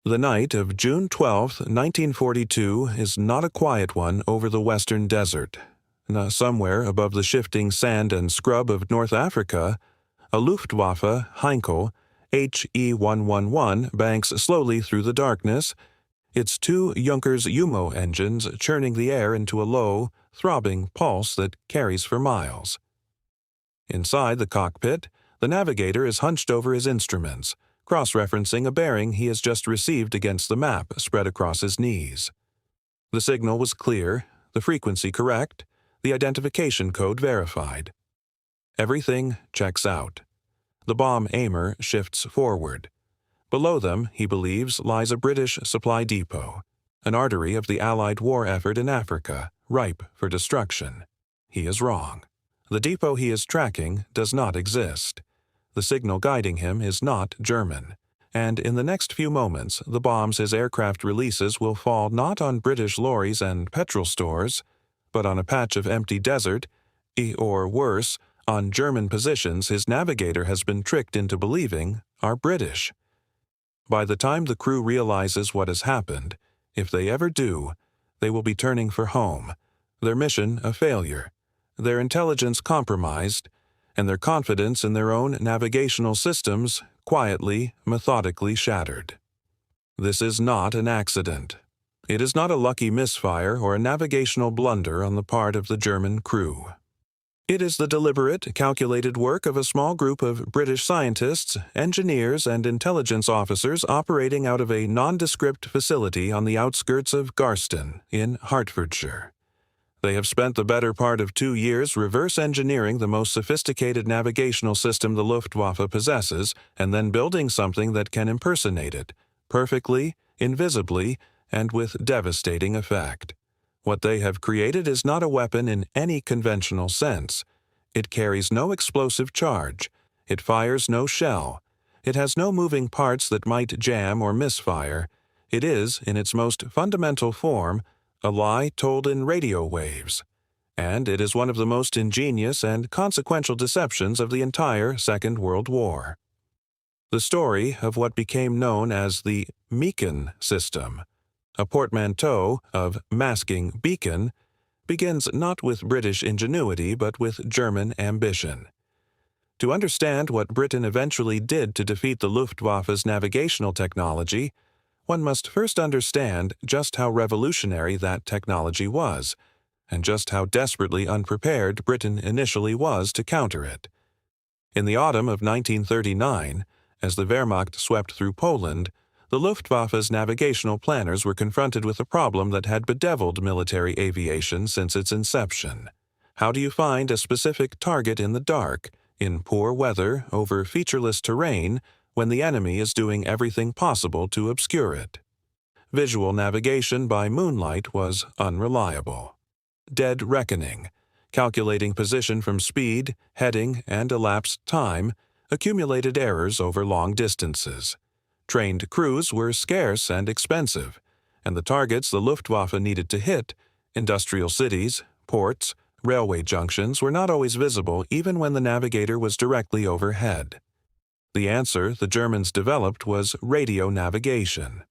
The night of June 12, 1942 is not a quiet one over the western desert. Somewhere above the shifting sand and scrub of North Africa, a Luftwaffe Heinkel He-111 banks slowly through the darkness, its two Junkers Jumo engines churning the air into a low, throbbing pulse that carries for miles. Inside the cockpit, the navigator is hunched over his instruments, cross-referencing a bearing he has just received against the map spread across his knees. The signal was clear, the frequency correct, the identification code verified. Everything checks out. The bomb aimer shifts forward. Below them, he believes, lies a British supply depot, an artery of the Allied war effort in Africa, ripe for destruction. He is wrong. The depot he is tracking does not exist. The signal guiding him is not German, and in the next few moments the bombs his aircraft releases will fall not on British lorries and petrol stores, but on a patch of empty desert, or worse, on German positions his navigator has been tricked into believing are British. By the time the crew realizes what has happened, if they ever do, they will be turning for home, their mission a failure, their intelligence compromised, and their confidence in their own navigational systems quietly, methodically shattered. This is not an accident. It is not a lucky misfire or a navigational blunder on the part of the German crew. It is the deliberate, calculated work of a small group of British scientists, engineers, and intelligence officers operating out of a nondescript facility on the outskirts of Garston, in Hertfordshire. They have spent the better part of 2 years reverse engineering the most sophisticated navigational system the Luftwaffe possesses and then building something that can impersonate it, perfectly, invisibly, and with devastating effect. What they have created is not a weapon in any conventional sense. It carries no explosive charge. It fires no shell. It has no moving parts that might jam or misfire. It is, in its most fundamental form, a lie told in radio waves, and it is one of the most ingenious and consequential deceptions of the entire Second World War. The story of what became known as the Meekin system, a portmanteau of masking beacon, begins not with British ingenuity but with German ambition. To understand what Britain eventually did to defeat the Luftwaffe's navigational technology, one must first understand just how revolutionary that technology was, and just how desperately unprepared Britain initially was to counter it. In the autumn of 1939, as the Wehrmacht swept through Poland, the Luftwaffe's navigational planners were confronted with a problem that had bedeviled military aviation since its inception. How do you find a specific target in the dark, in poor weather, over featureless terrain, when the enemy is doing everything possible to obscure it? Visual navigation by moonlight was unreliable. Dead reckoning, calculating position from speed, heading, and elapsed time, accumulated errors over long distances. Trained crews were scarce and expensive, and the targets the Luftwaffe needed to hit, industrial cities, ports, railway junctions, were not always visible even when the navigator was directly overhead. The answer the Germans developed was radio navigation.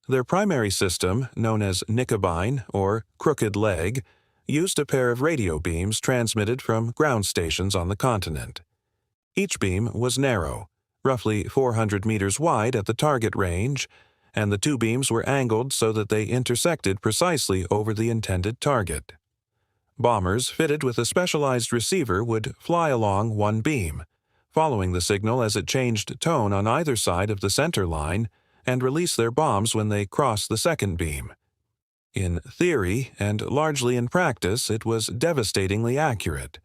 Their primary system, known as Knickebein or crooked leg, used a pair of radio beams transmitted from ground stations on the continent. Each beam was narrow, roughly 400 meters wide at the target range, and the two beams were angled so that they intersected precisely over the intended target. Bombers fitted with a specialized receiver would fly along one beam, following the signal as it changed tone on either side of the center line, and release their bombs when they crossed the second beam. In theory, and largely in practice, it was devastatingly accurate.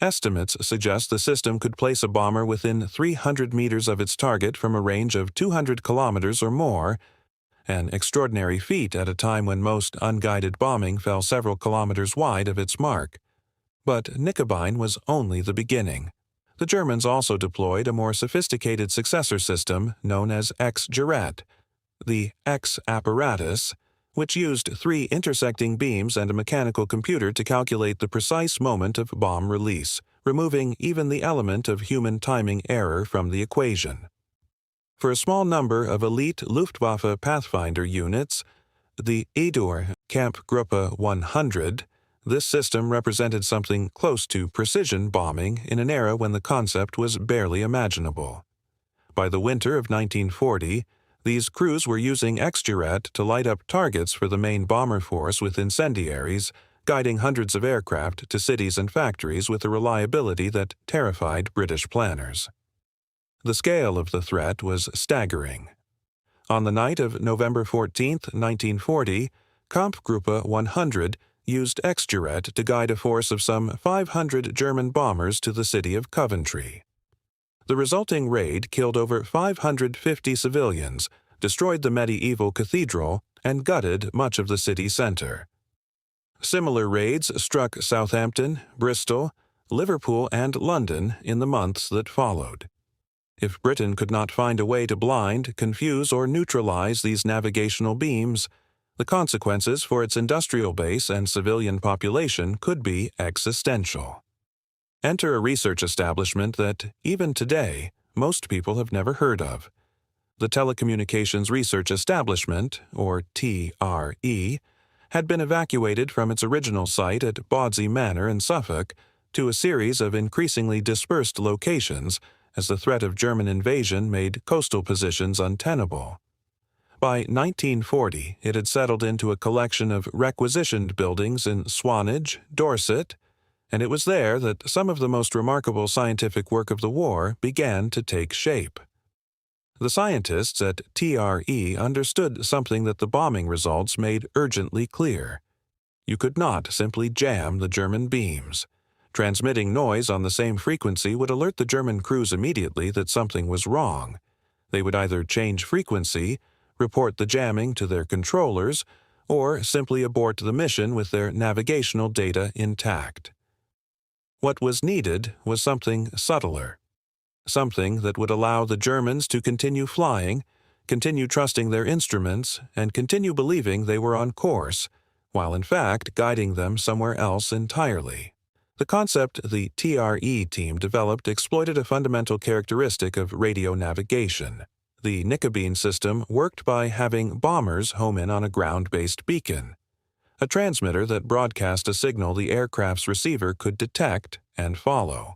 Estimates suggest the system could place a bomber within 300 meters of its target from a range of 200 kilometers or more, an extraordinary feat at a time when most unguided bombing fell several kilometers wide of its mark. But Knickebein was only the beginning. The Germans also deployed a more sophisticated successor system known as X-Juret, the X apparatus, which used 3 intersecting beams and a mechanical computer to calculate the precise moment of bomb release, removing even the element of human timing error from the equation. For a small number of elite Luftwaffe Pathfinder units, the EDUR Kampfgruppe 100, this system represented something close to precision bombing in an era when the concept was barely imaginable. By the winter of 1940, these crews were using Exjurat to light up targets for the main bomber force with incendiaries, guiding hundreds of aircraft to cities and factories with a reliability that terrified British planners. The scale of the threat was staggering. On the night of November 14, 1940, Kampfgruppe 100 used Exjurat to guide a force of some 500 German bombers to the city of Coventry. The resulting raid killed over 550 civilians, destroyed the medieval cathedral, and gutted much of the city center. Similar raids struck Southampton, Bristol, Liverpool, and London in the months that followed. If Britain could not find a way to blind, confuse, or neutralize these navigational beams, the consequences for its industrial base and civilian population could be existential. Enter a research establishment that, even today, most people have never heard of. The Telecommunications Research Establishment, or TRE, had been evacuated from its original site at Bawdsey Manor in Suffolk to a series of increasingly dispersed locations as the threat of German invasion made coastal positions untenable. By 1940, it had settled into a collection of requisitioned buildings in Swanage, Dorset, and it was there that some of the most remarkable scientific work of the war began to take shape. The scientists at TRE understood something that the bombing results made urgently clear. You could not simply jam the German beams. Transmitting noise on the same frequency would alert the German crews immediately that something was wrong. They would either change frequency, report the jamming to their controllers, or simply abort the mission with their navigational data intact. What was needed was something subtler, something that would allow the Germans to continue flying, continue trusting their instruments, and continue believing they were on course, while in fact guiding them somewhere else entirely. The concept the TRE team developed exploited a fundamental characteristic of radio navigation. The Nicobene system worked by having bombers home in on a ground-based beacon, a transmitter that broadcast a signal the aircraft's receiver could detect and follow.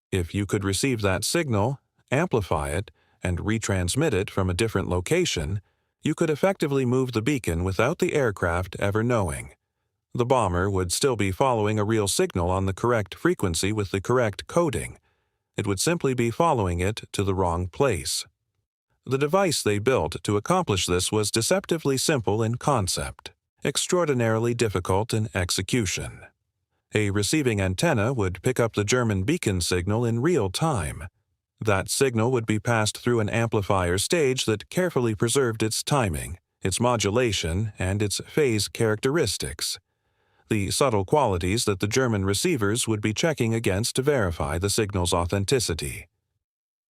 If you could receive that signal, amplify it, and retransmit it from a different location, you could effectively move the beacon without the aircraft ever knowing. The bomber would still be following a real signal on the correct frequency with the correct coding. It would simply be following it to the wrong place. The device they built to accomplish this was deceptively simple in concept, extraordinarily difficult in execution. A receiving antenna would pick up the German beacon signal in real time. That signal would be passed through an amplifier stage that carefully preserved its timing, its modulation, and its phase characteristics, the subtle qualities that the German receivers would be checking against to verify the signal's authenticity.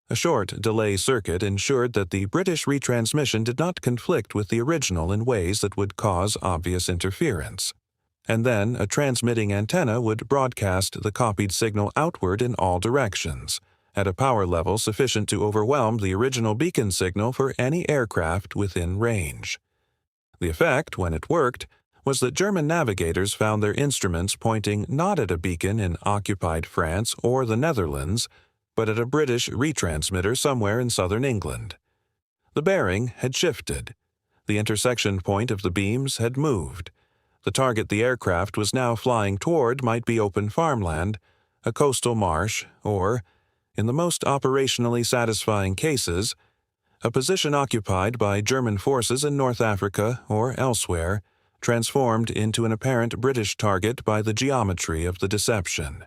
A short delay circuit ensured that the British retransmission did not conflict with the original in ways that would cause obvious interference. And then a transmitting antenna would broadcast the copied signal outward in all directions, at a power level sufficient to overwhelm the original beacon signal for any aircraft within range. The effect, when it worked, was that German navigators found their instruments pointing not at a beacon in occupied France or the Netherlands, but at a British retransmitter somewhere in southern England. The bearing had shifted. The intersection point of the beams had moved. The target the aircraft was now flying toward might be open farmland, a coastal marsh, or, in the most operationally satisfying cases, a position occupied by German forces in North Africa or elsewhere, transformed into an apparent British target by the geometry of the deception.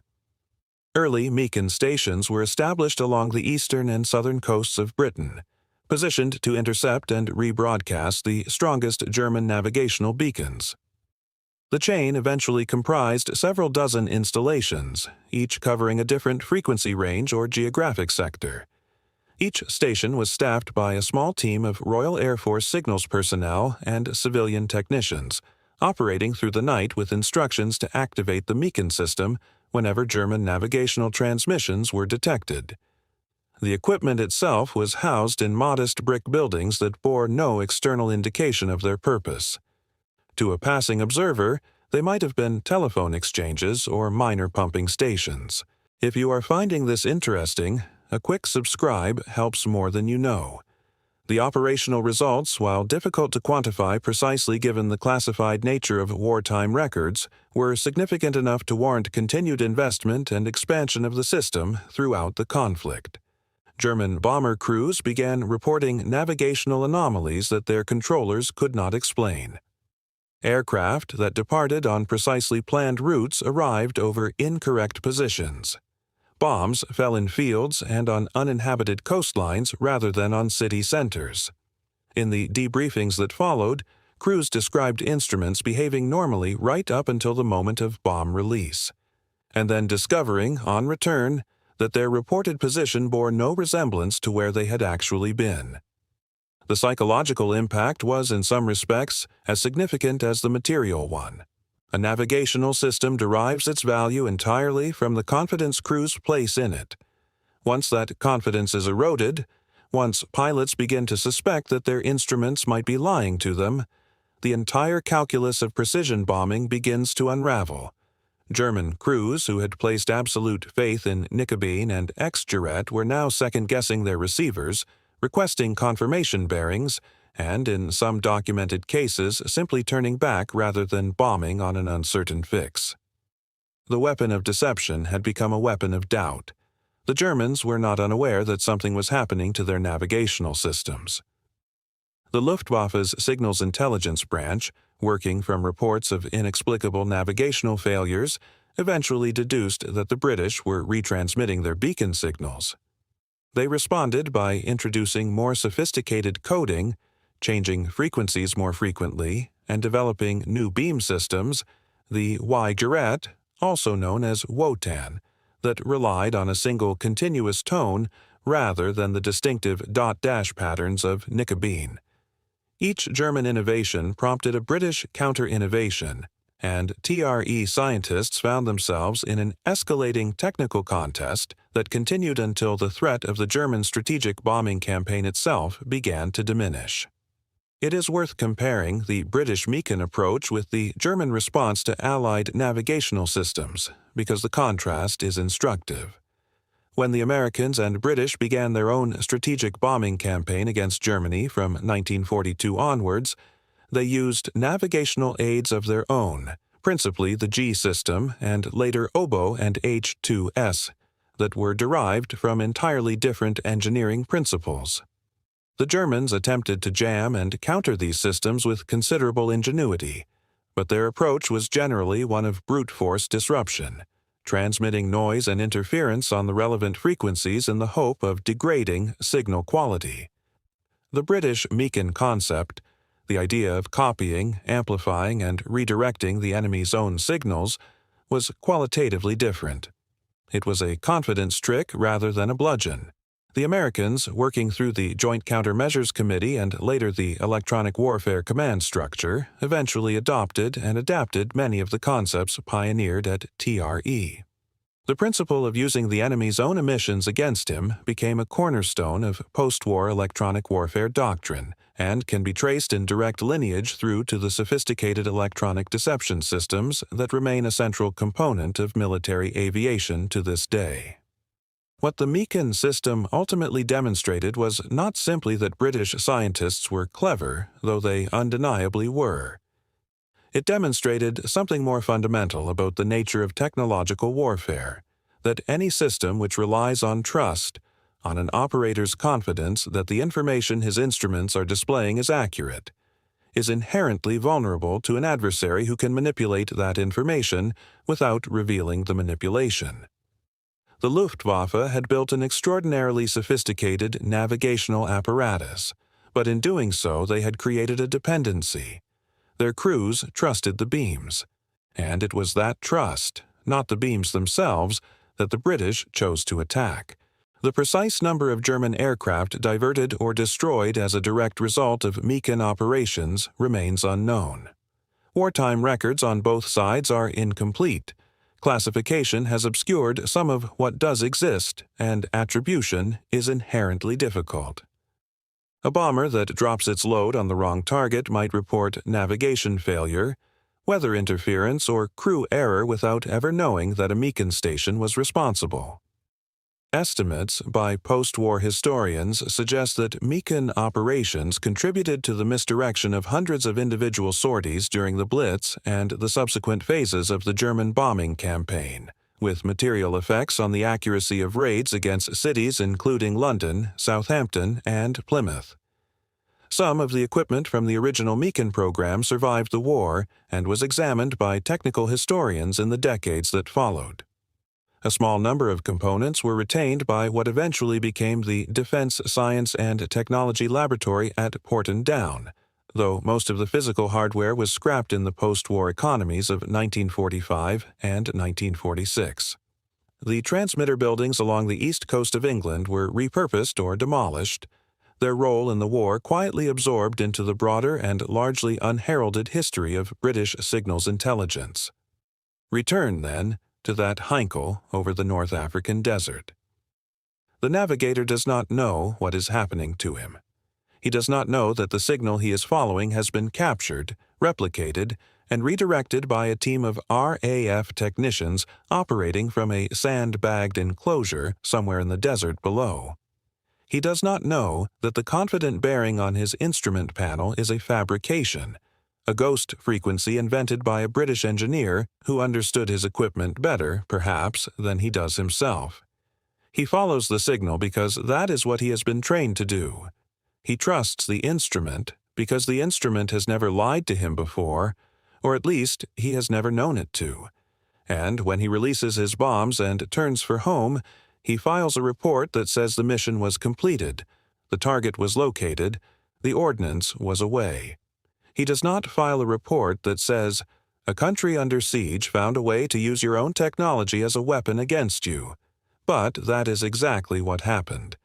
Early beacon stations were established along the eastern and southern coasts of Britain, positioned to intercept and rebroadcast the strongest German navigational beacons. The chain eventually comprised several dozen installations, each covering a different frequency range or geographic sector. Each station was staffed by a small team of Royal Air Force signals personnel and civilian technicians, operating through the night with instructions to activate the beacon system whenever German navigational transmissions were detected. The equipment itself was housed in modest brick buildings that bore no external indication of their purpose. To a passing observer, they might have been telephone exchanges or minor pumping stations. If you are finding this interesting, a quick subscribe helps more than you know. The operational results, while difficult to quantify precisely given the classified nature of wartime records, were significant enough to warrant continued investment and expansion of the system throughout the conflict. German bomber crews began reporting navigational anomalies that their controllers could not explain. Aircraft that departed on precisely planned routes arrived over incorrect positions. Bombs fell in fields and on uninhabited coastlines rather than on city centers. In the debriefings that followed, crews described instruments behaving normally right up until the moment of bomb release, and then discovering, on return, that their reported position bore no resemblance to where they had actually been. The psychological impact was, in some respects, as significant as the material one. A navigational system derives its value entirely from the confidence crews place in it. Once that confidence is eroded, once pilots begin to suspect that their instruments might be lying to them, the entire calculus of precision bombing begins to unravel. German crews who had placed absolute faith in Nicobene and X-Juret were now second-guessing their receivers, requesting confirmation bearings, and in some documented cases simply turning back rather than bombing on an uncertain fix. The weapon of deception had become a weapon of doubt. The Germans were not unaware that something was happening to their navigational systems. The Luftwaffe's Signals Intelligence Branch, working from reports of inexplicable navigational failures, eventually deduced that the British were retransmitting their beacon signals. They responded by introducing more sophisticated coding, changing frequencies more frequently, and developing new beam systems, the Y-Juret, also known as Wotan, that relied on a single continuous tone rather than the distinctive dot-dash patterns of Nicobene. Each German innovation prompted a British counter-innovation, and TRE scientists found themselves in an escalating technical contest that continued until the threat of the German strategic bombing campaign itself began to diminish. It is worth comparing the British Meekin approach with the German response to Allied navigational systems, because the contrast is instructive. When the Americans and British began their own strategic bombing campaign against Germany from 1942 onwards, they used navigational aids of their own, principally the G system and later Oboe and H-2S, that were derived from entirely different engineering principles. The Germans attempted to jam and counter these systems with considerable ingenuity, but their approach was generally one of brute force disruption, transmitting noise and interference on the relevant frequencies in the hope of degrading signal quality. The British Meekin concept, the idea of copying, amplifying, and redirecting the enemy's own signals, was qualitatively different. It was a confidence trick rather than a bludgeon. The Americans, working through the Joint Countermeasures Committee and later the Electronic Warfare Command Structure, eventually adopted and adapted many of the concepts pioneered at TRE. The principle of using the enemy's own emissions against him became a cornerstone of post-war electronic warfare doctrine and can be traced in direct lineage through to the sophisticated electronic deception systems that remain a central component of military aviation to this day. What the Meekin system ultimately demonstrated was not simply that British scientists were clever, though they undeniably were. It demonstrated something more fundamental about the nature of technological warfare, that any system which relies on trust, on an operator's confidence that the information his instruments are displaying is accurate, is inherently vulnerable to an adversary who can manipulate that information without revealing the manipulation. The Luftwaffe had built an extraordinarily sophisticated navigational apparatus, but in doing so they had created a dependency. Their crews trusted the beams, and it was that trust, not the beams themselves, that the British chose to attack. The precise number of German aircraft diverted or destroyed as a direct result of Meekin operations remains unknown. Wartime records on both sides are incomplete. Classification has obscured some of what does exist, and attribution is inherently difficult. A bomber that drops its load on the wrong target might report navigation failure, weather interference, or crew error without ever knowing that a beacon station was responsible. Estimates by post-war historians suggest that beacon operations contributed to the misdirection of hundreds of individual sorties during the Blitz and the subsequent phases of the German bombing campaign, with material effects on the accuracy of raids against cities including London, Southampton, and Plymouth. Some of the equipment from the original beacon program survived the war and was examined by technical historians in the decades that followed. A small number of components were retained by what eventually became the Defense Science and Technology Laboratory at Porton Down, though most of the physical hardware was scrapped in the post-war economies of 1945 and 1946. The transmitter buildings along the east coast of England were repurposed or demolished, their role in the war quietly absorbed into the broader and largely unheralded history of British signals intelligence. Return, then, to that Heinkel over the North African desert. The navigator does not know what is happening to him. He does not know that the signal he is following has been captured, replicated, and redirected by a team of RAF technicians operating from a sand-bagged enclosure somewhere in the desert below. He does not know that the confident bearing on his instrument panel is a fabrication, a ghost frequency invented by a British engineer who understood his equipment better, perhaps, than he does himself. He follows the signal because that is what he has been trained to do. He trusts the instrument because the instrument has never lied to him before, or at least he has never known it to. And when he releases his bombs and turns for home, he files a report that says the mission was completed, the target was located, the ordnance was away. He does not file a report that says, "A country under siege found a way to use your own technology as a weapon against you." But that is exactly what happened.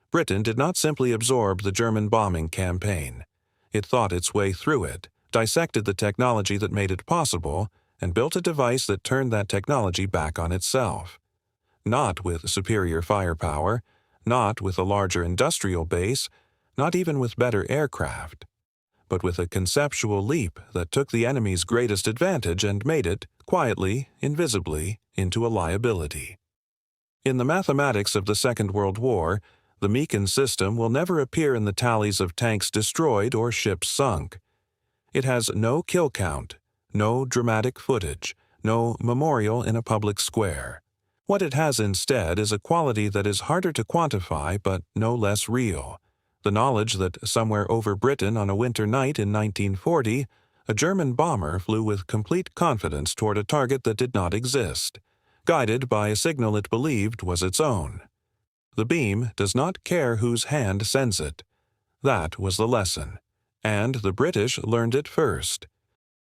Britain did not simply absorb the German bombing campaign. It thought its way through it, dissected the technology that made it possible, and built a device that turned that technology back on itself. Not with superior firepower, not with a larger industrial base, not even with better aircraft, but with a conceptual leap that took the enemy's greatest advantage and made it, quietly, invisibly, into a liability. In the mathematics of the Second World War, the beacon system will never appear in the tallies of tanks destroyed or ships sunk. It has no kill count, no dramatic footage, no memorial in a public square. What it has instead is a quality that is harder to quantify but no less real. The knowledge that somewhere over Britain on a winter night in 1940, a German bomber flew with complete confidence toward a target that did not exist, guided by a signal it believed was its own. The beam does not care whose hand sends it. That was the lesson, and the British learned it first.